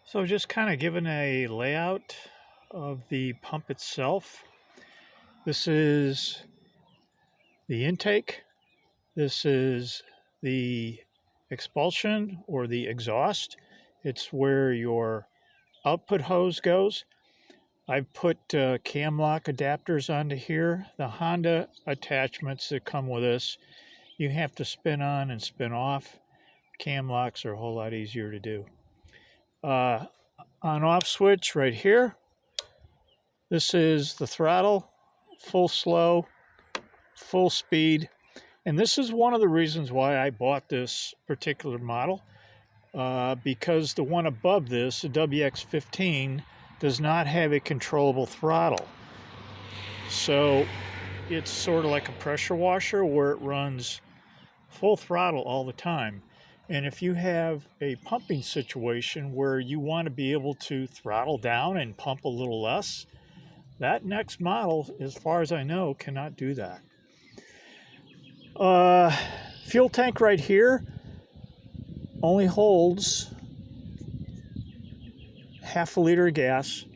So just kind of giving a layout of the pump itself. This is the intake. This is the expulsion or the exhaust. It's where your output hose goes. I've put cam lock adapters onto here. The Honda attachments that come with this, you have to spin on and spin off. Cam locks are a whole lot easier to do. On-off switch right here. This is the throttle, full slow, full speed. And this is one of the reasons why I bought this particular model, because the one above this, the wx10ta, does not have a controllable throttle. So it's sort of like a pressure washer where it runs full throttle all the time. And if you have a pumping situation where you want to be able to throttle down and pump a little less, that next model, as far as I know, cannot do that. Fuel tank right here only holds half a liter of gas.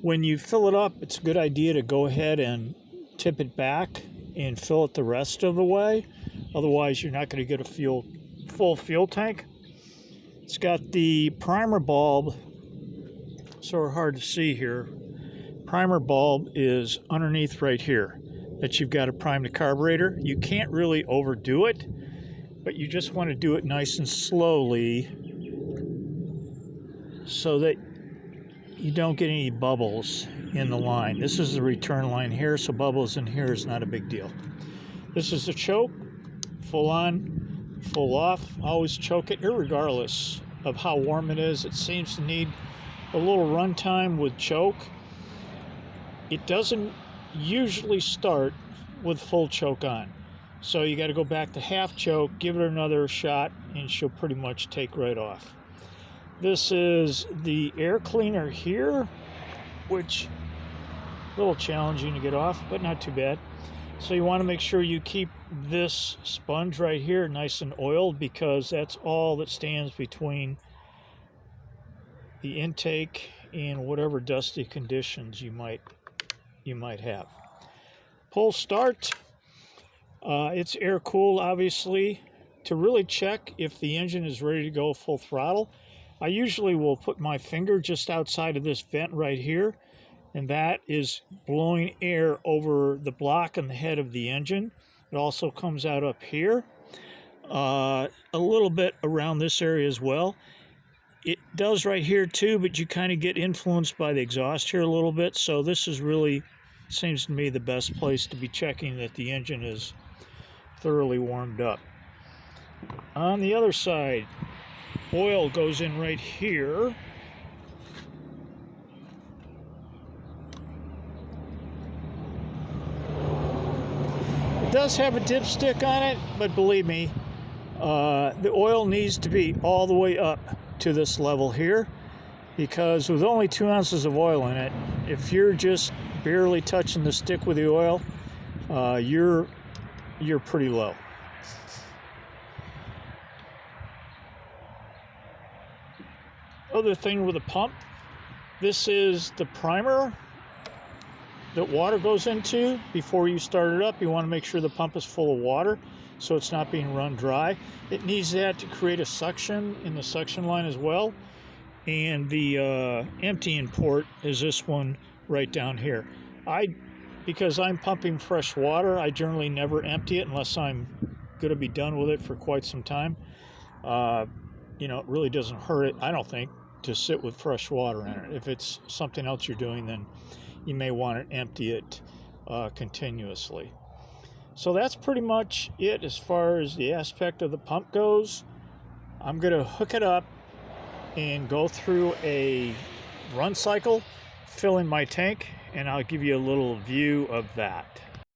When you fill it up, it's a good idea to go ahead and tip it back and fill it the rest of the way. Otherwise, you're not going to get a full fuel tank. It's got the primer bulb, sort of hard to see here. Primer bulb is underneath right here that you've got to prime the carburetor. You can't really overdo it, but you just want to do it nice and slowly so that you don't get any bubbles in the line. This is the return line here, so bubbles in here is not a big deal. This is the choke, full on, full off. Always choke it, irregardless of how warm it is. It seems to need a little run time with choke. It doesn't usually start with full choke on. So you got to go back to half choke, give it another shot, and she'll pretty much take right off. This is the air cleaner here, which is a little challenging to get off, but not too bad. So you want to make sure you keep this sponge right here nice and oiled, because that's all that stands between the intake and whatever dusty conditions you might have. Pull start. It's air cooled, obviously. To really check if the engine is ready to go full throttle, I usually will put my finger just outside of this vent right here, and that is blowing air over the block and the head of the engine. It also comes out up here, a little bit around this area as well. It does right here too, but you kind of get influenced by the exhaust here a little bit, so this is really, seems to me, the best place to be checking that the engine is thoroughly warmed up. On the other side, oil goes in right here. It does have a dipstick on it, but believe me, the oil needs to be all the way up to this level here, because with only 2 ounces of oil in it, if you're just barely touching the stick with the oil, you're pretty low. Other thing with the pump, this is the primer that water goes into before you start it up. You want to make sure the pump is full of water so it's not being run dry. It needs that to create a suction in the suction line as well. And the emptying port is this one right down here. Because I'm pumping fresh water, I generally never empty it unless I'm going to be done with it for quite some time. It really doesn't hurt it, I don't think, to sit with fresh water in it. If it's something else you're doing, then you may want to empty it continuously. So that's pretty much it as far as the aspect of the pump goes. I'm going to hook it up and go through a run cycle, fill in my tank, and I'll give you a little view of that.